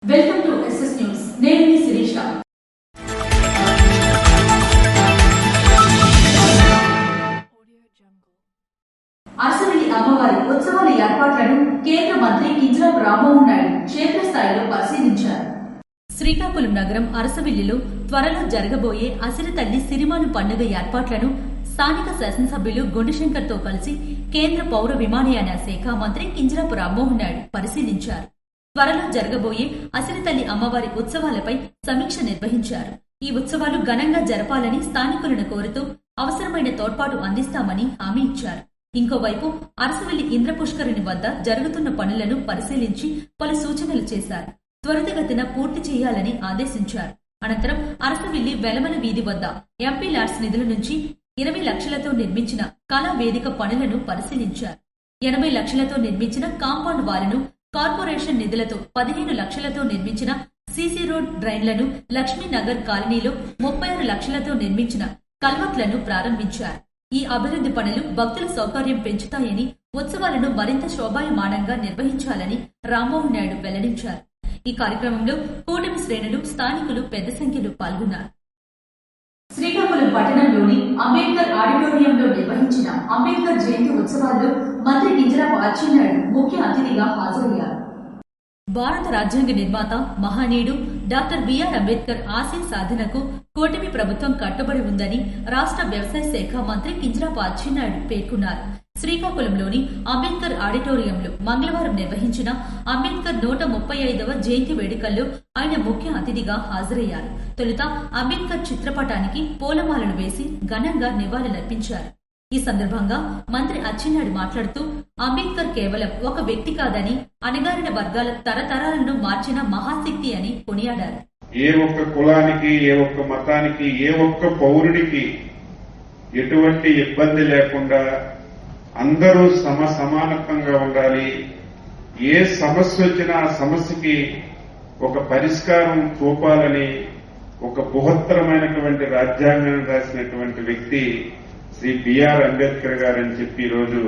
Welcome to SS news. నేను మీ శిరీష. అరసవెల్లి అమ్మవారి ఉత్సవాల ఏర్పాట్లను కేంద్ర మంత్రి కింజరాపు రామ్మోహన్ నాయుడు క్షేత్రస్థాయిలో పరిశీలించారు. శ్రీకాకుళం నగరం అరసవెల్లిలో త్వరలో జరగబోయే అసిరితల్లి సిరిమాను పండుగ ఏర్పాట్లను స్థానిక శాసనసభ్యులు గుండెశంకర్ తో కలిసి కేంద్ర పౌర విమానయాన శాఖ మంత్రి కింజరాపు రామ్మోహన్ నాయుడు పరిశీలించారు. త్వరలో జరగబోయే అసిరితల్లి అమ్మవారి ఉత్సవాలపై సమీక్ష నిర్వహించారు. ఈ ఉత్సవాలు ఘనంగా జరపాలని స్థానికులను కోరుతూ అవసరమైన తోడ్పాటు అందిస్తామని హామీ ఇచ్చారు. ఇంకోవైపు అరసవెల్లి ఇంద్రపుష్కరిణి వద్ద జరుగుతున్న పనులను పరిశీలించి పలు సూచనలు చేశారు. త్వరితగతిన పూర్తి చేయాలని ఆదేశించారు. అనంతరం అరసవెల్లి వెలమల వీధి వద్ద ఎంపీ ల్యాడ్స్ నిధుల నుంచి 20 లక్షలతో నిర్మించిన కళా వేదిక పనులను పరిశీలించారు. 80 లక్షలతో నిర్మించిన కాంపౌండ్ వాలును, కార్పొరేషన్ నిధులతో 15 లక్షలతో నిర్మించిన సీసీ రోడ్ డ్రైన్లను, లక్ష్మీనగర్ కాలనీలో 36 లక్షలతో నిర్మించిన కల్వర్ట్లను ప్రారంభించారు. ఈ అభివృద్ధి పనులు భక్తుల సౌకర్యం పెంచుతాయని, ఉత్సవాలను మరింత శోభాయమానంగా నిర్వహించాలని రామ్మోహన్ నాయుడు వెల్లడించారు. ఈ కార్యక్రమంలో కూటమి శ్రేణులు, స్థానికులు పెద్ద సంఖ్యలో పాల్గొన్నారు. శ్రీకాకుళం పట్టణంలోని అంబేద్కర్ ఆడిటోరియంలో నిర్వహించిన అంబేద్కర్ జయంతి ఉత్సవాల్లో మంత్రి కింజరాపు అచ్చెన్నాయుడు ముఖ్య అతిథిగా హాజరయ్యారు. భారత రాజ్యాంగ నిర్మాత మహనీయుడు డాక్టర్ బిఆర్ అంబేద్కర్ ఆశయ సాధనకు కూటమి ప్రభుత్వం కట్టుబడి ఉందని రాష్ట్ర వ్యవసాయ శాఖ మంత్రి కింజరాపు అచ్చెన్నాయుడు పేర్కొన్నారు. శ్రీకాకుళంలోని అంబేద్కర్ ఆడిటోరియంలో మంగళవారం నిర్వహించిన అంబేద్కర్ 135వ జయంతి వేడుకల్లో ఆయన ముఖ్య అతిథిగా హాజరయ్యారు. తొలుత అంబేద్కర్ చిత్రపటానికి పూలమాలలు వేసి ఘనంగా నివాళులర్పించారు. ఈ సందర్భంగా మంత్రి అచ్చెన్నాయుడు మాట్లాడుతూ అంబేద్కర్ కేవలం ఒక వ్యక్తి కాదని, అణగారిన వర్గాల తరతరాలను మార్చిన మహాశక్తి అని కొనియాడారు. ఏ ఒక్క కులానికి, ఏ ఒక్క మతానికి, ఏ ఒక్క పౌరుడికి ఎటువంటి ఇబ్బంది లేకుండా అందరూ సమానత్వంగా ఉండాలి. ఏ సమస్య వచ్చినా ఆ సమస్యకి ఒక పరిష్కారం చూపాలని ఒక బృహత్తరమైనటువంటి రాజ్యాంగాన్ని రాసినటువంటి వ్యక్తి శ్రీ బిఆర్ అంబేద్కర్ గారని చెప్పి ఈరోజు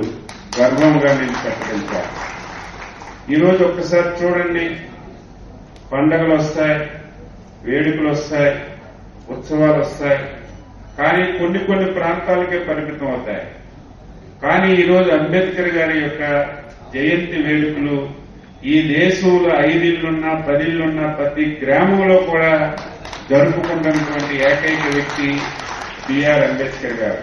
గర్వంగా నేను చెప్పగలిగాను. ఈరోజు ఒక్కసారి చూడండి, పండగలు వస్తాయి, వేడుకలు వస్తాయి, ఉత్సవాలు వస్తాయి, కానీ కొన్ని ప్రాంతాలకే పరిమితం అవుతాయి. కానీ ఈరోజు అంబేద్కర్ గారి యొక్క జయంతి వేడుకలు ఈ దేశంలో 5 ఇళ్లున్నా 10 ఇళ్లున్నా ప్రతి గ్రామంలో కూడా జరుపుకుంటున్నటువంటి ఏకైక వ్యక్తి బిఆర్ అంబేద్కర్ గారు.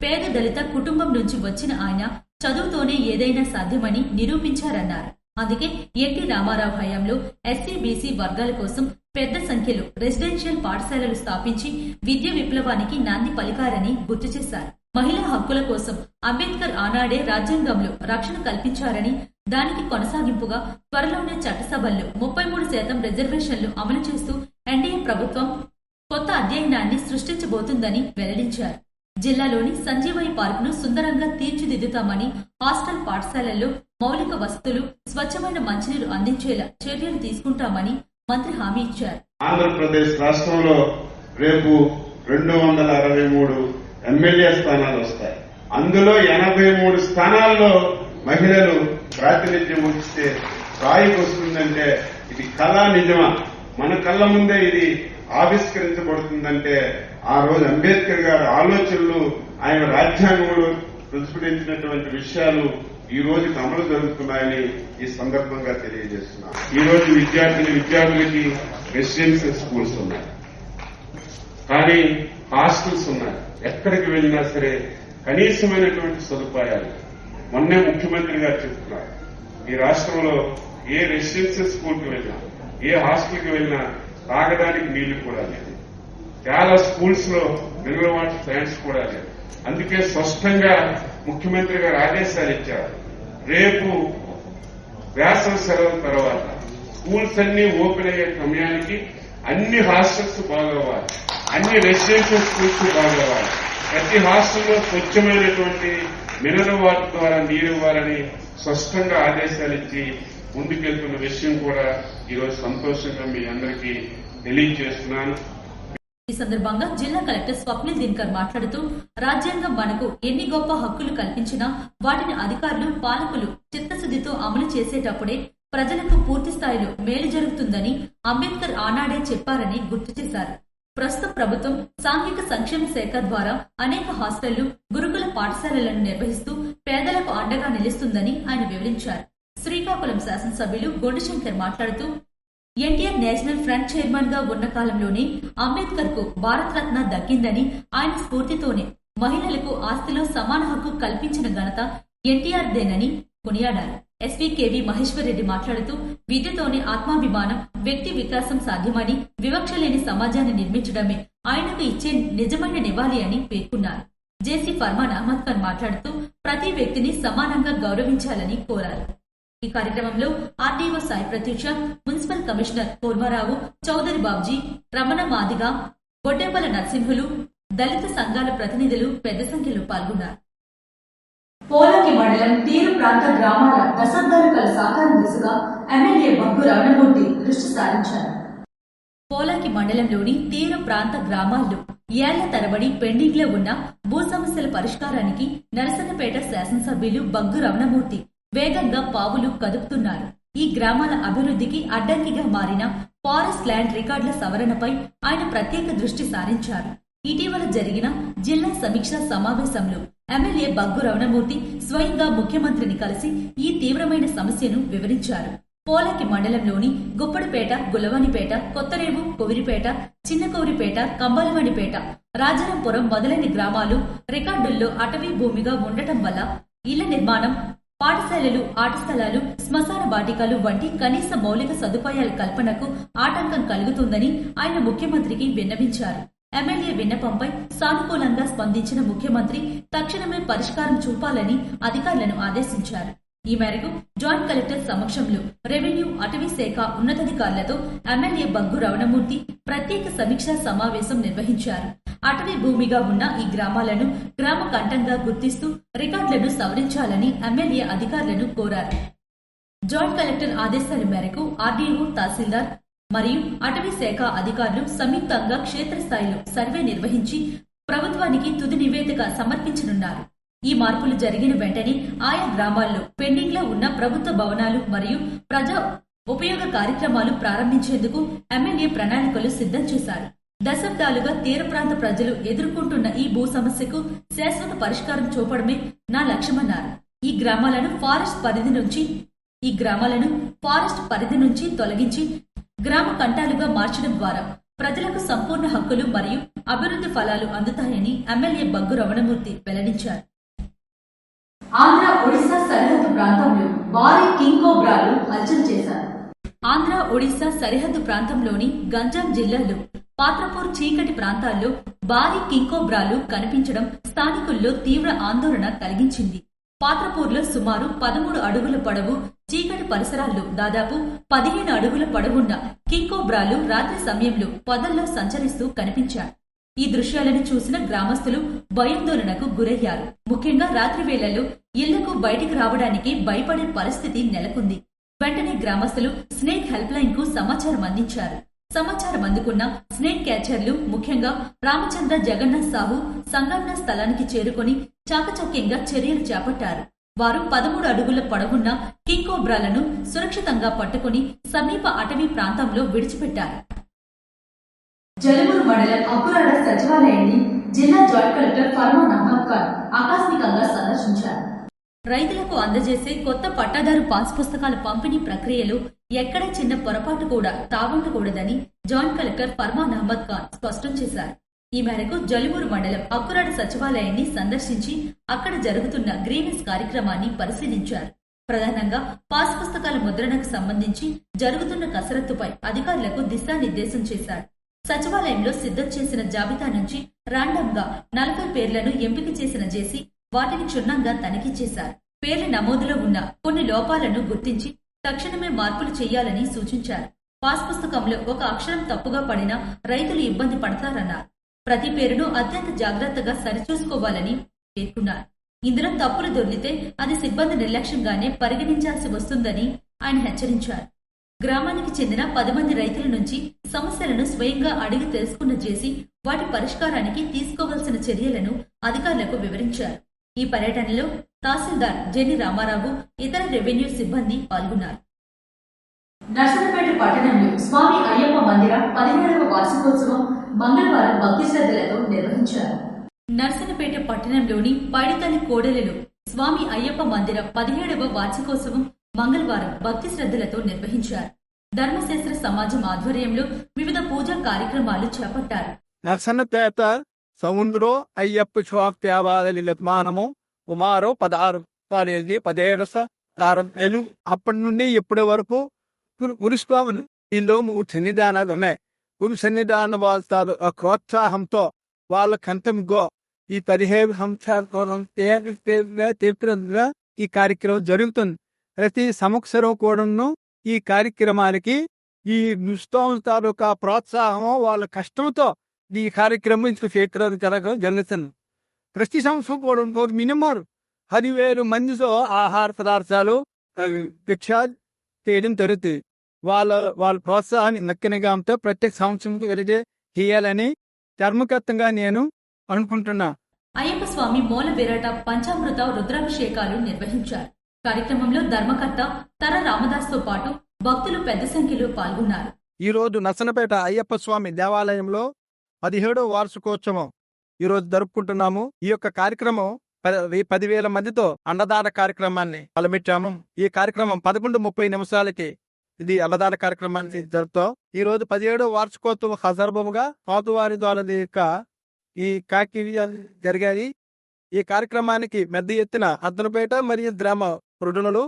పేద దళిత కుటుంబం నుంచి వచ్చిన ఆయన చదువుతోనే ఏదైనా సాధ్యమని నిరూపించారన్నారు. అందుకే ఎన్టీ రామారావు హయాంలో ఎస్సీ, బీసీ వర్గాల కోసం పెద్ద సంఖ్యలో రెసిడెన్షియల్ పాఠశాలలు స్థాపించి విద్య విప్లవానికి నాంది పలికారని గుర్తు చేశారు. మహిళా హక్కుల కోసం అంబేద్కర్ ఆనాడే రాజ్యాంగంలో రక్షణ కల్పించారని, దానికి కొనసాగింపుగా త్వరలోనే చట్టసభల్లో 33% రిజర్వేషన్లు అమలు చేస్తూ ఎన్డీఏ ప్రభుత్వం కొత్త అధ్యయనాన్ని సృష్టించబోతుందని వెల్లడించారు. జిల్లాలోని సంజీవయ్య పార్కును సుందరంగా తీర్చిదిద్దుతామని, హాస్టల్ పాఠశాలల్లో మౌలిక వసతులు, స్వచ్ఛమైన మంచినీరు అందించేలా చర్యలు తీసుకుంటామని మంత్రి హామీ ఇచ్చారు. ఆంధ్రప్రదేశ్ రాష్ట్రంలో రేపు 263 ఎమ్మెల్యే స్థానాలు వస్తాయి. అందులో 83 స్థానాల్లో మహిళలు ప్రాతినిధ్యం వహిస్తే స్థాయికి వస్తుందంటే ఇది కళా నిజమా? మన కళ్ళ ముందే ఇది ఆవిష్కరించబడుతుందంటే ఆ రోజు అంబేద్కర్ గారి ఆలోచనలు, ఆయన రాజ్యాంగంలో ప్రతిఫలించినటువంటి విషయాలు ఈ రోజు అమలు జరుగుతున్నాయని ఈ సందర్భంగా తెలియజేస్తున్నాను. ఈ రోజు విద్యార్థులకి రెసిడెన్షియల్ స్కూల్స్ ఉన్నాయి, కానీ హాస్టల్స్ ఉన్నాయి. ఎక్కడికి వెళ్ళినా సరే కనీసమైనటువంటి సదుపాయాలు. మొన్నే ముఖ్యమంత్రి గారు చెప్తున్నారు, ఈ రాష్ట్రంలో ఏ రెసిడెన్షియల్ స్కూల్కి వెళ్ళినా, ఏ హాస్టల్కి వెళ్ళినా తాగడానికి నీళ్లు కూడా లేదు. చాలా స్కూల్స్ లో మినరల్ వాటర్ ప్లాంట్స్ కూడా లేదు. అందుకే స్పష్టంగా ముఖ్యమంత్రి గారు ఆదేశాలు ఇచ్చారు, రేపు వేసవి సెలవుల తర్వాత స్కూల్స్ అన్ని ఓపెన్ అయ్యే సమయానికి అన్ని హాస్టల్స్ బాగోవాలి, అన్ని రెసిడెన్షియల్ స్కూల్స్ బాగోవాలి. ప్రతి హాస్టల్లో స్వచ్ఛమైనటువంటి మినరల్ వాటర్ ద్వారా నీరు ఇవ్వాలని స్పష్టంగా ఆదేశాలు ఇచ్చి ముందుకెళ్తున్న విషయం కూడా ఈరోజు సంతోషంగా మీ అందరికీ తెలియజేస్తున్నాను. ఈ సందర్భంగా జిల్లా కలెక్టర్ స్వప్నిల్ దినకర్ మాట్లాడుతూ రాజ్యాంగం మనకు ఎన్ని గొప్ప హక్కులు కల్పించినా వాటిని అధికారులు, పాలకులు చిత్తశుద్దితో అమలు చేసేటప్పుడే ప్రజలకు పూర్తి స్థాయిలో మేలు జరుగుతుందని అంబేద్కర్ ఆనాడే చెప్పారని గుర్తు చేశారు. ప్రస్తుత ప్రభుత్వం సాంఘిక సంక్షేమ శాఖ ద్వారా అనేక హాస్టళ్లు, గురుకుల పాఠశాలలను నిర్వహిస్తూ పేదలకు అండగా నిలుస్తుందని ఆయన వివరించారు. శ్రీకాకుళం శాసనసభ్యులు గొండిశంకర్ మాట్లాడుతూ, ఎన్టీఆర్ నేషనల్ ఫ్రంట్ చైర్మన్ గా ఉన్న కాలంలోనే అంబేద్కర్ కు భారతరత్న దక్కిందని, ఆయన స్ఫూర్తితోనే మహిళలకు ఆస్తిలో సమాన హక్కు కల్పించిన ఘనత ఎన్టీఆర్ దేనని కొనియాడారు. ఎస్పీ కేవీ మహేశ్వర్ రెడ్డి మాట్లాడుతూ, విద్యతోనే ఆత్మాభిమానం, వ్యక్తి వికాసం సాధ్యమని, వివక్ష లేని సమాజాన్ని నిర్మించడమే ఆయనకు ఇచ్చే నిజమైన నివాళి అని పేర్కొన్నారు. జేసీ ఫర్మాన్ అహ్మద్ ఖాన్ మాట్లాడుతూ, ప్రతి వ్యక్తిని సమానంగా గౌరవించాలని కోరారు. ఈ కార్యక్రమంలో RDO Sai Pratyusha, municipal commissioner Kurmarao, Chowdary Babji, Ramana Madiga, Goddempala Narasimhulu, దళిత సంఘాల ప్రతినిధులు పెద్ద సంఖ్యలో పాల్గొన్నారు. పోలకి మండలం తీరు ప్రాంత గ్రామాల దశాబ్దాల కల సాకారం దిశగా ఎమ్మెల్యే బగ్గు రమణమూర్తి దృష్టి సారించారు. పోలాకి మండలంలోని తీర ప్రాంత గ్రామాల్లో ఏళ్ల తరబడి పెండింగ్ లో ఉన్న భూ సమస్యల పరిష్కారానికి నరసన్నపేట శాసనసభ్యులు బగ్గు రమణమూర్తి వేగంగా పావులు కదుపుతున్నారు. ఈ గ్రామాల అభివృద్ధికి అడ్డంకిగా మారిన ఫారెస్ట్ ల్యాండ్ రికార్డుల సవరణపై ఆయన ప్రత్యేక దృష్టి సారించారు. ఇటీవల జరిగిన జిల్లా సమీక్షా సమావేశంలో ఎమ్మెల్యే బగ్గు రమణమూర్తి స్వయంగా ముఖ్యమంత్రిని కలిసి ఈ తీవ్రమైన సమస్యను వివరించారు. పోలకి మండలంలోని గుప్పడిపేట, గులవానిపేట, కొత్తరేవు, కొవిరిపేట, చిన్నకోరిపేట, కంబాలవానిపేట, రాజారాంపురం మొదలైన గ్రామాలు రికార్డుల్లో అటవీ భూమిగా ఉండటం వల్ల ఇళ్ల నిర్మాణం, పాఠశాలలు, ఆట స్థలాలు, శ్మశాన వాటికలు వంటి కనీస మౌలిక సదుపాయాల కల్పనకు ఆటంకం కలుగుతుందని ఆయన ముఖ్యమంత్రికి విన్నవించారు. ఎమ్మెల్యే విన్నపంపై సానుకూలంగా స్పందించిన ముఖ్యమంత్రి తక్షణమే పరిష్కారం చూపాలని అధికారులను ఆదేశించారు. ఈ మేరకు జాయింట్ కలెక్టర్ సమక్షంలో రెవెన్యూ, అటవీ శాఖ ఉన్నతాధికారులతో ఎమ్మెల్యే బగ్గు రమణమూర్తి ప్రత్యేక సమీక్షా సమావేశం నిర్వహించారు. అటవీ భూమిగా ఉన్న ఈ గ్రామాలను గ్రామ కంఠంగా గుర్తిస్తూ రికార్డులను సవరించాలని ఎమ్మెల్యే అధికారులను కోరారు. జాయింట్ కలెక్టర్ ఆదేశాల మేరకు ఆర్డీఓ, తహసీల్దార్ మరియు అటవీ శాఖ అధికారులు సంయుక్తంగా క్షేత్రస్థాయిలో సర్వే నిర్వహించి ప్రభుత్వానికి తుది నివేదిక సమర్పించనున్నారు. ఈ మార్పులు జరిగిన వెంటనే ఆయా గ్రామాల్లో పెండింగ్ లో ఉన్న ప్రభుత్వ భవనాలు మరియు ప్రజా ఉపయోగ కార్యక్రమాలు ప్రారంభించేందుకు ఎమ్మెల్యే ప్రణాళికలు సిద్ధం చేశారు. దశాబ్దాలుగా తీర ప్రాంత ప్రజలు ఎదుర్కొంటున్న ఈ భూ సమస్యకు శాశ్వత పరిష్కారం చూపడమే నా లక్ష్యమన్నారు. ఈ గ్రామాలను ఫారెస్ట్ పరిధి నుంచి తొలగించి గ్రామ కంఠాలుగా మార్చడం ద్వారా ప్రజలకు సంపూర్ణ హక్కులు మరియు అభివృద్ధి ఫలాలు అందుతాయని ఎమ్మెల్యే బగ్గు రమణమూర్తి వెల్లడించారు. ఆంధ్ర ఒడిశా సరిహద్దు ప్రాంతంలో భారీ కింగ్ కోబ్రాలు హల్చల్ చేశారు. ఆంధ్ర ఒడిశా సరిహద్దు ప్రాంతంలోని గంజాం జిల్లాలో పాత్రపూర్, చీకటి ప్రాంతాల్లో భారీ కింగ్ కోబ్రాలు కనిపించడం స్థానికుల్లో తీవ్ర ఆందోళన కలిగించింది. పాత్రపూర్లో సుమారు 13 అడుగుల పొడవు, చీకటి పరిసరాల్లో దాదాపు 15 అడుగుల పొడవున్న కింగ్ కోబ్రాలు రాత్రి సమయంలో పొదల్లో సంచరిస్తూ కనిపించారు. ఈ దృశ్యాలను చూసిన గ్రామస్తులు భయాందోళనకు గురయ్యారు. ముఖ్యంగా రాత్రి వేళల్లో ఇళ్లకు బయటికి రావడానికి భయపడే పరిస్థితి నెలకొంది. వెంటనే గ్రామస్తులు స్నేక్ హెల్ప్ లైన్ కు సమాచారం అందించారు. సమాచారం అందుకున్న స్నేక్ క్యాచర్లు, ముఖ్యంగా రామచంద్ర జగన్నాథ్ సాహు సంఘటనా స్థలానికి చేరుకుని చాకచక్యంగా చర్యలు చేపట్టారు. వారు 13 అడుగుల పొడవున్న కింగ్ కోబ్రాలను సురక్షితంగా పట్టుకుని సమీప అటవీ ప్రాంతంలో విడిచిపెట్టారు. జలమూరు మండలం అక్కురాడ సచివాలయాన్ని జిల్లా జాయింట్ కలెక్టర్ ఫర్మాన్ అహ్మద్ ఖాన్ ఆకస్మికంగా సందర్శించారు. రైతులకు అందజేసే కొత్త పట్టాదారు పాస్ పుస్తకాల పంపిణీ ప్రక్రియలో ఎక్కడ చిన్న పొరపాటు కూడా తావుండకూడదని జాయింట్ కలెక్టర్ ఫర్మాన్ అహ్మద్ ఖాన్ స్పష్టం చేశారు. ఈ మేరకు జలుమూరు మండలం అక్కురాడ సచివాలయాన్ని సందర్శించి అక్కడ జరుగుతున్న గ్రీవెన్స్ కార్యక్రమాన్ని పరిశీలించారు. ప్రధానంగా పాస్ పుస్తకాల ముద్రణకు సంబంధించి జరుగుతున్న కసరత్తుపై అధికారులకు దిశానిర్దేశం చేశారు. సచివాలయంలో సిద్ధం చేసిన జాబితా నుంచి రాండమ్ గా 40 పేర్లను ఎంపిక చేసిన జేసీ వాటిని క్షుణ్ణంగా తనిఖీ చేశారు. పేర్ల నమోదులో ఉన్న కొన్ని లోపాలను గుర్తించి తక్షణమే మార్పులు చేయాలని సూచించారు. పాస్ పుస్తకంలో ఒక అక్షరం తప్పుగా పడినా రైతులు ఇబ్బంది పడతారన్నారు. ప్రతి పేరును అత్యంత జాగ్రత్తగా సరిచూసుకోవాలని పేర్కొన్నారు. ఇందులో తప్పులు దొర్లితే అది సిబ్బంది నిర్లక్ష్యంగానే పరిగణించాల్సి వస్తుందని ఆయన హెచ్చరించారు. గ్రామానికి చెందిన 10 మంది రైతుల నుంచి సమస్యలను స్వయంగా అడిగి తెలుసుకున్న జేసీ వాటి పరిష్కారానికి తీసుకోవాల్సిన చర్యలను అధికారులకు వివరించారు. ఈ పర్యటనలో తహసీల్దార్ జెని రామారావు, ఇతర రెవెన్యూ సిబ్బంది పాల్గొన్నారు. నర్సన్నపేట పట్టణంలో స్వామి అయ్యప్ప మందిర 17వ వార్షికోత్సవం మంగళవారం భక్తి శ్రద్ధలతో నిర్వహించారు. నర్సన్నపేట పట్టణంలోని పైడితల్లి కోడెలలో స్వామి అయ్యప్ప మందిర 17వ వార్షికోత్సవం మంగళవారం భక్తి శ్రద్ధలతో నిర్వహించారు. ధర్మశాస్త్ర సమాజం ఆధ్వర్యంలో వివిధ పూజా కార్యక్రమాలు చేపట్టారు. నర్సన్నపేట సముద్రం అయ్యప్ప స్వామి దేవాలయ నిర్మాణము సుమారు 17 అప్పటి నుండి ఇప్పటి వరకు గురుస్వాములు ఇందులో 3 సన్నిధానాలు ఉన్నాయి. గురు సన్నిధాన వాళ్ళ ప్రోత్సాహంతో వాళ్ళ కంటంగా ఈ 17 సంవత్సరాల ఈ కార్యక్రమం జరుగుతుంది. ప్రతి సంవత్సరం కూడాను ఈ కార్యక్రమానికి ఈ గురుస్వాముల తాలూకా ప్రోత్సాహం వాళ్ళ కష్టంతో ఈ కార్యక్రమం జరగడం జరుగుతుంది. ప్రతి సంవత్సరం కూడా మినిమం 10,000 మందితో ఆహార పదార్థాలు భిక్ష చేయడం జరుగుతుంది. వాళ్ళ ప్రోత్సాహాన్ని నక్కినగా ప్రత్యేక సంవత్సరం చేయాలని ధర్మకర్తంగా నేను అనుకుంటున్నా. అయ్యప్ప స్వామి మూల విరాట పంచామృత రుద్రాభిషేకాలు నిర్వహించారు. కార్యక్రమంలో ధర్మకర్త తర రామదాస్ తో పాటు భక్తులు పెద్ద సంఖ్యలో పాల్గొన్నారు. ఈ రోజు నర్సన్నపేట అయ్యప్ప స్వామి దేవాలయంలో 17వ వార్షికోత్సవం ఈ రోజు జరుపుకుంటున్నాము. ఈ యొక్క కార్యక్రమం 10,000 మందితో అన్నదాన కార్యక్రమాన్ని మొదలుపెట్టాము. ఈ కార్యక్రమం 11:30 ఇది అన్నదాన కార్యక్రమాన్ని జరుపుతాం. ఈ రోజు 17వ వార్షికోత్సవం సందర్భముగా స్వామివారి ద్వారా ఈ కార్యక్రమాలు జరిగాయి. ఈ కార్యక్రమానికి పెద్ద ఎత్తున అద్దనపేట మరియు గ్రామ ప్రజలు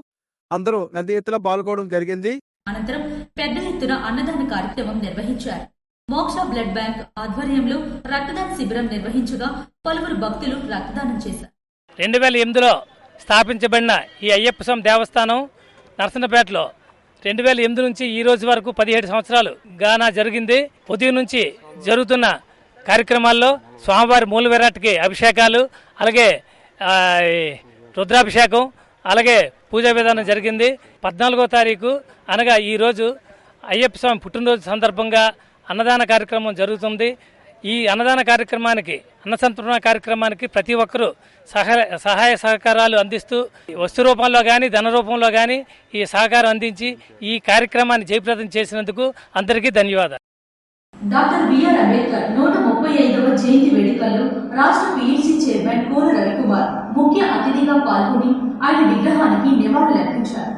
అందరూ పెద్ద ఎత్తున పాల్గొనడం జరిగింది. అనంతరం పెద్ద ఎత్తున అన్నదాన కార్యక్రమం నిర్వహించారు. మోక్ష బ్లడ్ బ్యాంక్ ఆధ్వర్యంలో రక్తదాన శిబిరం నిర్వహించగా పలువురు భక్తులు రక్తదానం చేశారు. 2008లో స్థాపించబడిన ఈ అయ్యప్ప స్వామి దేవస్థానం నర్సన్నపేటలో 2008 నుంచి ఈ రోజు వరకు 17 సంవత్సరాలు గానా జరిగింది. ఉదయం నుంచి జరుగుతున్న కార్యక్రమాల్లో స్వామివారి మూల విరాట్కి అభిషేకాలు, అలాగే రుద్రాభిషేకం, అలాగే పూజా విధానం జరిగింది. 14వ తారీఖు అనగా ఈ రోజు అయ్యప్ప స్వామి పుట్టినరోజు సందర్భంగా అన్నదాన కార్యక్రమం జరుగుతుంది. ఈ అన్నదాన కార్యక్రమానికి, అన్న సంతర్పణ కార్యక్రమానికి ప్రతి ఒక్కరూ సహాయ సహకారాలు అందిస్తూ వస్తు రూపంలో కానీ ధన రూపంలో కానీ ఈ సహకారం అందించి ఈ కార్యక్రమాన్ని జయప్రదం చేసినందుకు అందరికీ ధన్యవాదాలు. డాక్టర్ బిఆర్ అంబేద్కర్ 135వ జయంతి వేడుకల్లో రాష్ట్ర పీయూసీ చైర్మన్ కోన రవికుమార్ ముఖ్య అతిథిగా పాల్గొని ఆయన విగ్రహానికి నివాళులర్పించారు.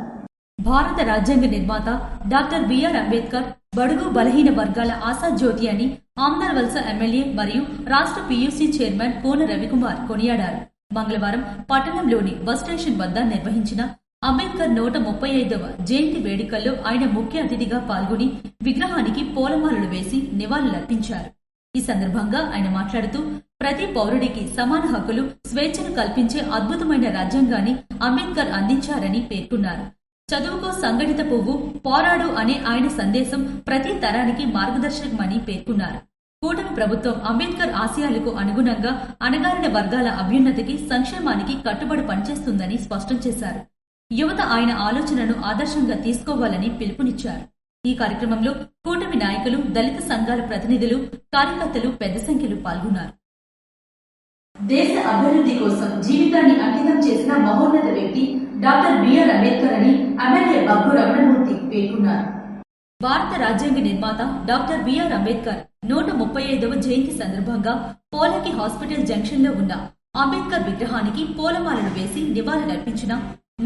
భారత రాజ్యాంగ నిర్మాత డాక్టర్ బిఆర్ అంబేద్కర్ బడుగు బలహీన వర్గాల ఆశాజ్యోతి అని ఆమ్దార్వలస ఎమ్మెల్యే మరియు రాష్ట్ర పీయూసీ చైర్మన్ కోన రవికుమార్ కొనియాడారు. మంగళవారం పట్టణంలోని బస్ స్టేషన్ వద్ద నిర్వహించిన అంబేద్కర్ 135వ జయంతి వేడుకల్లో ఆయన ముఖ్య అతిథిగా పాల్గొని విగ్రహానికి పూలమాలలు వేసి నివాళులర్పించారు. ఈ సందర్భంగా ఆయన మాట్లాడుతూ ప్రతి పౌరుడికి సమాన హక్కులు, స్వేచ్ఛను కల్పించే అద్భుతమైన రాజ్యాంగాన్ని అంబేద్కర్ అందించారని పేర్కొన్నారు. చదువుకో సంఘటిత పువ్వు, పోరాడు అనే ఆయన సందేశం ప్రతి తరానికి మార్గదర్శకమని పేర్కొన్నారు. కూటమి ప్రభుత్వం అంబేద్కర్ ఆశయాలకు అనుగుణంగా అణగారిన వర్గాల అభ్యున్నతికి, సంక్షేమానికి కట్టుబడి పనిచేస్తుందని స్పష్టం చేశారు. యువత ఆయన ఆలోచనను ఆదర్శంగా తీసుకోవాలని పిలుపునిచ్చారు. ఈ కార్యక్రమంలో కూటమి నాయకులు, దళిత సంఘాల ప్రతినిధులు, కార్యకర్తలు పెద్ద సంఖ్యలో పాల్గొన్నారు. దేశ అభివృద్ధి కోసం జీవితాన్ని అంకితం చేసిన మహోన్నత వ్యక్తి డాక్టర్ బిఆర్ అంబేద్కర్ అని ఎమ్మెల్యే బగ్గు రమణమూర్తి పేర్కొన్నారు. భారత రాజ్యాంగ నిర్మాత డాక్టర్ బిఆర్ అంబేద్కర్ 135వ జయంతి సందర్భంగా పోలకి హాస్పిటల్ జంక్షన్ లో ఉన్న అంబేద్కర్ విగ్రహానికి పూలమాలలు వేసి నివాళులర్పించిన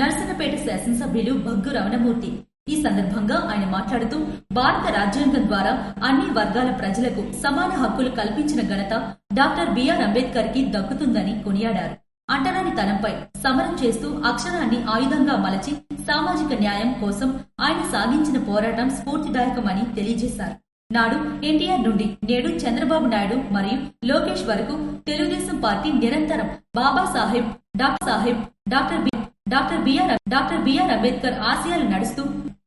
నర్సన్నపేట శాసనసభ్యులు బగ్గు రమణమూర్తి. ఈ సందర్భంగా ఆయన మాట్లాడుతూ భారత రాజ్యాంగం ద్వారా అన్ని వర్గాల ప్రజలకు సమాన హక్కులు కల్పించిన ఘనత డాక్టర్ బిఆర్ అంబేద్కర్ కి దక్కుతుందని కొనియాడారు. అంటరాని తనంపై సమరం చేస్తూ అక్షరాన్ని ఆయుధంగా మలచి సామాజిక న్యాయం కోసం ఆయన సాగించిన పోరాటం స్ఫూర్తిదాయకమని తెలియజేశారు. నాడు ఎన్టీఆర్ నుండి నేడు చంద్రబాబు నాయుడు మరియు లోకేష్ వరకు తెలుగుదేశం పార్టీ నిరంతరం బాబాసాహెబ్ డాక్టర్ బిఆర్ అంబేద్కర్ ఆశయాలు నడుస్తూ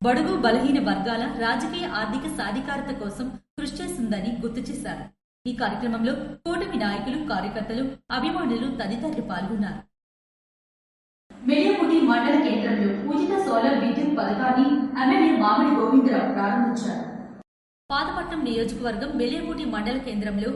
బడుగు బలహీన వర్గాల రాజకీయ ఆర్థిక సాధికారత కోసం కృషి చేస్తుందని గుర్తు చేశారు. ఈ కార్యక్రమంలో కూటమి నాయకులు, కార్యకర్తలు, అభిమానులు తదితరులు పాల్గొన్నారు. మెలియపుటి మండల కేంద్రంలో ఉచిత సోలార్ విద్యుత్ పథకాన్ని ఎమ్మెల్యే మామిడి గోవిందరావు ప్రారంభించారు. పాతపట్నం నియోజకవర్గం మెలియపుటి మండల కేంద్రంలో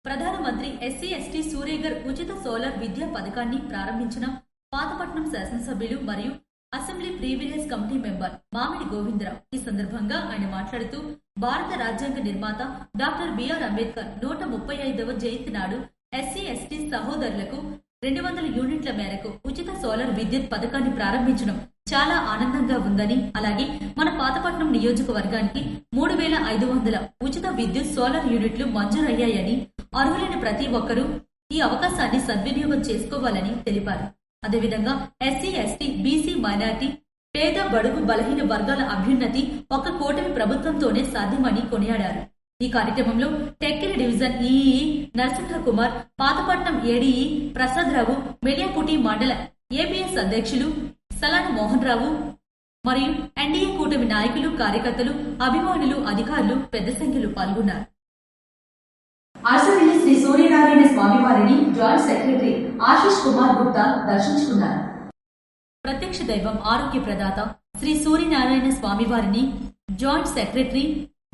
ప్రధానమంత్రి ఎస్సీ ఎస్టీ సూర్యగర్ ఉచిత సోలార్ విద్యా పథకాన్ని ప్రారంభించిన పాతపట్నం శాసనసభ్యులు మరియు అసెంబ్లీ ప్రివిలేజ్ కమిటీ మెంబర్ మామిడి గోవిందరావు. ఈ సందర్భంగా ఆయన మాట్లాడుతూ భారత రాజ్యాంగ నిర్మాత డాక్టర్ బిఆర్ అంబేద్కర్ 135వ జయంతి నాడు ఎస్సీ ఎస్టీ సహోదరులకు 200 యూనిట్ల మేరకు ఉచిత సోలార్ విద్యుత్ పథకాన్ని ప్రారంభించడం చాలా ఆనందంగా ఉందని, అలాగే మన పాతపట్నం నియోజకవర్గానికి 3500 ఉచిత విద్యుత్ సోలార్ యూనిట్లు మంజూరయ్యాయని, అర్హులైన ప్రతి ఒక్కరూ ఈ అవకాశాన్ని సద్వినియోగం చేసుకోవాలని తెలిపారు. అదేవిధంగా ఎస్సీ ఎస్టీ బీసీ మైనార్టీ పేద బడుగు బలహీన వర్గాల అభ్యున్నతి ఒక్క కూటమి ప్రభుత్వంతోనే సాధ్యమని కొనియాడారు. ఈ కార్యక్రమంలో Tekkali division EE Narasimha Kumar, Pathapatnam ADE Prasadarao, Meliaputti మండల ఏపీఎస్ అధ్యక్షులు సలాన మోహన్ రావు మరియు ఎన్డీఏ కూటమి నాయకులు, కార్యకర్తలు, అభిమానులు, అధికారులు పెద్ద సంఖ్యలో పాల్గొన్నారు. అరసవెల్లి శ్రీ సూర్యనారాయణ స్వామివారిని జాయింట్ సెక్రటరీ ఆశీష్ కుమార్ గుప్తా దర్శించుకున్నారు. ప్రత్యక్ష దైవం ఆరోగ్య ప్రదాత శ్రీ సూర్యనారాయణ స్వామివారిని జాయింట్ సెక్రటరీ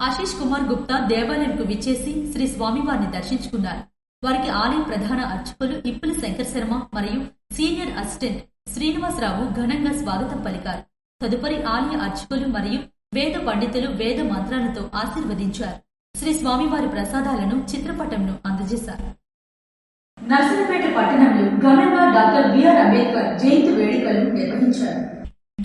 ఆశీష్ కుమార్ గుప్తా దేవాలయంకు విచ్చేసి శ్రీ స్వామివారిని దర్శించుకున్నారు. వారికి ఆలయ ప్రధాన అర్చకులు ఇప్పుల శంకర్ శర్మ మరియు సీనియర్ అసిస్టెంట్ శ్రీనివాసరావు ఘనంగా స్వాగతం పలికారు. తదుపరి ఆలయ అర్చకులు మరియు వేద పండితులు వేద మంత్రాలతో ఆశీర్వదించారు. శ్రీ స్వామివారి ప్రసాదాలను చిత్రపటంను అందజేశారు. నర్సరావుపేట పట్టణంలో ఘనంగా డాక్టర్ బిఆర్ అంబేద్కర్ జయంతి వేడుకలు నిర్వహించారు.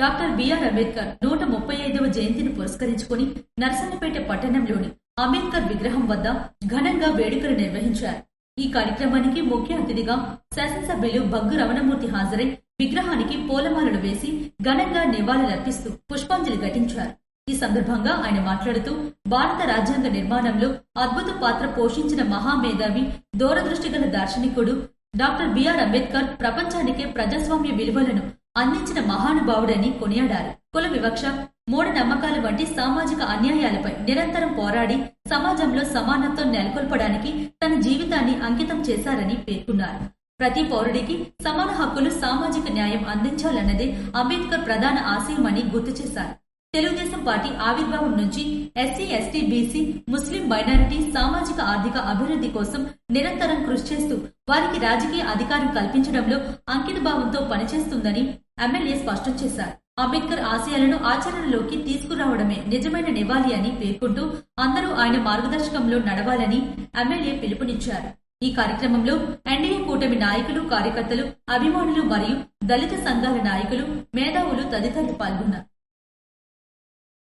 డాక్టర్ బిఆర్ అంబేద్కర్ 135వ జయంతిని పురస్కరించుకుని నర్సరావుపేట పట్టణంలోని అంబేద్కర్ విగ్రహం వద్ద ఘనంగా వేడుకలు నిర్వహించారు. ఈ కార్యక్రమానికి ముఖ్య అతిథిగా శాసనసభ్యులు బగ్గు రమణమూర్తి హాజరై విగ్రహానికి పూలమాలలు వేసి ఘనంగా నివాళులర్పిస్తూ పుష్పాంజలి ఘటించారు. ఈ సందర్భంగా ఆయన మాట్లాడుతూ భారత రాజ్యాంగ నిర్మాణంలో అద్భుత పాత్ర పోషించిన మహామేధావి, దూరదృష్టి గల దార్శనికుడు డాక్టర్ బిఆర్ అంబేద్కర్ ప్రపంచానికే ప్రజాస్వామ్య విలువలను అందించిన మహానుభావుడని కొనియాడారు. కుల వివక్ష, మూఢనమ్మకాల వంటి సామాజిక అన్యాయాలపై నిరంతరం పోరాడి సమాజంలో సమానత్వం నెలకొల్పడానికి తన జీవితాన్ని అంకితం చేశారని పేర్కొన్నారు. ప్రతి పౌరుడికి సమాన హక్కులు, సామాజిక న్యాయం అందించాలన్నదే అంబేద్కర్ ప్రధాన ఆశయమని గుర్తు చేశారు. తెలుగుదేశం పార్టీ ఆవిర్భావం నుంచి ఎస్సీ ఎస్టీ బీసీ ముస్లిం మైనారిటీ సామాజిక ఆర్థిక అభివృద్ధి కోసం నిరంతరం కృషి చేస్తూ వారికి రాజకీయ అధికారం కల్పించడంలో అంకిత భావంతో పనిచేస్తుందని ఎమ్మెల్యే స్పష్టం చేశారు. అంబేద్కర్ ఆశయాలను ఆచరణలోకి తీసుకురావడమే నిజమైన నివాళి అని పేర్కొంటూ అందరూ ఆయన మార్గదర్శకంలో నడవాలని ఎమ్మెల్యే పిలుపునిచ్చారు. ఈ కార్యక్రమంలో ఎన్డీఏ కూటమి నాయకులు, కార్యకర్తలు, అభిమానులు మరియు దళిత సంఘాల నాయకులు, మేధావులు తదితరులు పాల్గొన్నారు.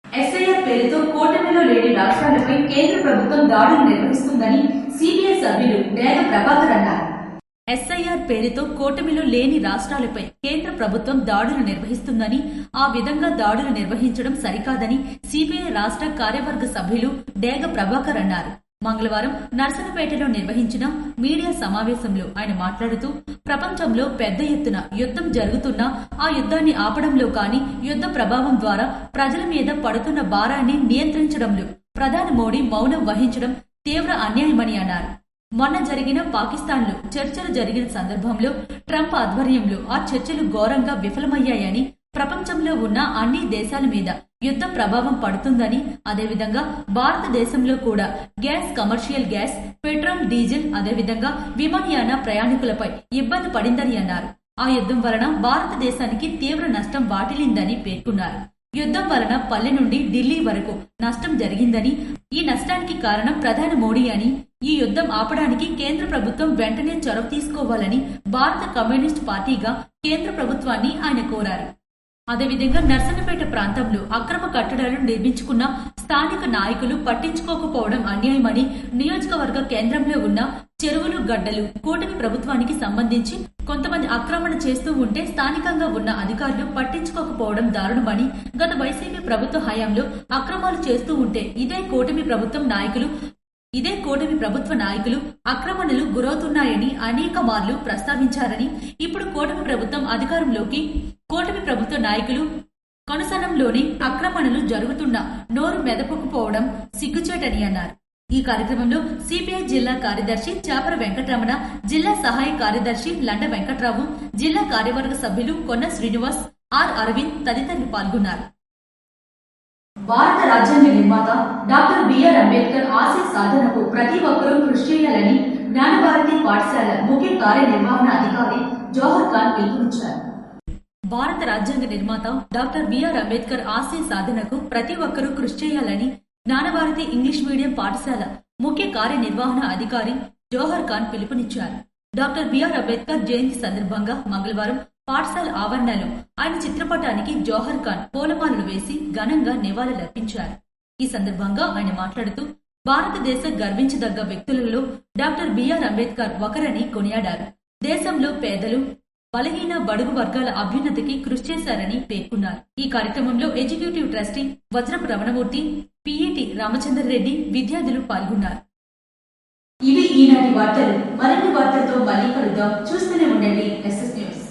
ఎస్ఐఆర్ పేరుతో కూటమిలో లేని రాష్ట్రాలపై కేంద్ర ప్రభుత్వం దాడులు నిర్వహిస్తుందని సిబిఐ సభ్యులు డేగ ప్రభాకర్ అన్నారు. ఎస్ఐఆర్ పేరుతో కూటమిలో లేని రాష్ట్రాలపై కేంద్ర ప్రభుత్వం దాడులు నిర్వహిస్తుందని, ఆ విధంగా దాడులు నిర్వహించడం సరికాదని సిబిఐ రాష్ట్ర కార్యవర్గ సభ్యులు డేగ ప్రభాకర్ అన్నారు. మంగళవారం నర్సరావుపేటలో నిర్వహించిన మీడియా సమావేశంలో ఆయన మాట్లాడుతూ ప్రపంచంలో పెద్ద ఎత్తున యుద్ధం జరుగుతున్నా ఆ యుద్ధాన్ని ఆపడంలో కానీ, యుద్ధ ప్రభావం ద్వారా ప్రజల మీద పడుతున్న భారాన్ని నియంత్రించడంలో ప్రధాని మోడీ మౌనం వహించడం తీవ్ర అన్యాయమని అన్నారు. మొన్న జరిగిన పాకిస్తాన్లో చర్చలు జరిగిన సందర్భంలో ట్రంప్ ఆధ్వర్యంలో ఆ చర్చలు ఘోరంగా విఫలమయ్యాయని, ప్రపంచంలో ఉన్న అన్ని దేశాల మీద యుద్ధ ప్రభావం పడుతుందని, అదేవిధంగా భారతదేశంలో కూడా gas, commercial gas, petrol, diesel, అదేవిధంగా విమానయాన ప్రయాణికులపై ఇబ్బంది పడిందని అన్నారు. ఆ యుద్ధం వలన భారతదేశానికి తీవ్ర నష్టం వాటిల్లిందని పేర్కొన్నారు. యుద్ధం వలన పల్లె నుండి ఢిల్లీ వరకు నష్టం జరిగిందని, ఈ నష్టానికి కారణం ప్రధాని మోడీ అని, ఈ యుద్ధం ఆపడానికి కేంద్ర ప్రభుత్వం వెంటనే చొరవ తీసుకోవాలని భారత కమ్యూనిస్ట్ పార్టీగా కేంద్ర ప్రభుత్వాన్ని ఆయన కోరారు. అదేవిధంగా నర్సరావుపేట ప్రాంతంలో అక్రమ కట్టడాలను నిర్మించుకున్న స్థానిక నాయకులు పట్టించుకోకపోవడం అన్యాయమని, నియోజకవర్గ కేంద్రంలో ఉన్న చెరువులు, గడ్డలు కూటమి ప్రభుత్వానికి సంబంధించి కొంతమంది ఆక్రమణ చేస్తూ ఉంటే స్థానికంగా ఉన్న అధికారులు పట్టించుకోకపోవడం దారుణమని, గత వైసీపీ ప్రభుత్వ హయాంలో అక్రమాలు చేస్తూ ఉంటే ఇదే కూటమి ప్రభుత్వ నాయకులు ఆక్రమణలు గురవుతున్నాయని అనేక మార్లు ప్రస్తావించారని, ఇప్పుడు కూటమి ప్రభుత్వం అధికారంలోకి కూటమి ప్రభుత్వ నాయకులు కొనసాగంలోని అక్రమణలు జరుగుతున్నా నోరు మెదపకపోవడం సిగ్గుచేటని అన్నారు. ఈ కార్యక్రమంలో సిపిఐ జిల్లా కార్యదర్శి చాపర వెంకటరమణ, జిల్లా సహాయ కార్యదర్శి లండ వెంకట్రావు, జిల్లా కార్యవర్గ సభ్యులు కొన్న శ్రీనివాస్, ఆర్ అరవింద్ తదితరులు పాల్గొన్నారు. భారత రాజ్యాంగ నిర్మాత డాక్టర్ బిఆర్ అంబేద్కర్ ఆశయ సాధనకు ప్రతి ఒక్కరూ కృషి చేయాలని జ్ఞానభారతి పాఠశాల ముఖ్య కార్యనిర్వహణ అధికారి జోహర్ ఖాన్ పిలుపునిచ్చారు. భారత రాజ్యాంగ నిర్మాత డాక్టర్ బిఆర్ అంబేద్కర్ ఆశయ సాధనకు ప్రతి ఒక్కరూ కృషి చేయాలని జ్ఞానభారతి ఇంగ్లీష్ మీడియం పాఠశాల ముఖ్య కార్యనిర్వహణ అధికారి జోహర్ ఖాన్ పిలుపునిచ్చారు. డాక్టర్ బిఆర్ అంబేద్కర్ జయంతి సందర్భంగా మంగళవారం పాఠశాల ఆవరణలో ఆయన చిత్రపటానికి జోహర్ ఖాన్ పూలమాలలు వేసి ఘనంగా నివాళులర్పించారు. ఈ సందర్భంగా ఆయన మాట్లాడుతూ భారతదేశ గర్వించదగ్గ వ్యక్తులలో డాక్టర్ బిఆర్ అంబేద్కర్ ఒకరని కొనియాడారు. దేశంలో పేదలు, బలహీన బడుగు వర్గాల అభ్యున్నతికి కృషి చేశారని పేర్కొన్నారు. ఈ కార్యక్రమంలో ఎగ్జిక్యూటివ్ ట్రస్టీ వజ్రపు రమణమూర్తి, పిఈటి రామచంద్రరెడ్డి, విద్యార్థులు పాల్గొన్నారు. ఇవి ఈనాటి వార్తలు. మరిన్ని వార్తలతో మళ్ళీ కలుద్దాం. చూస్తూనే ఉండండి SS న్యూస్.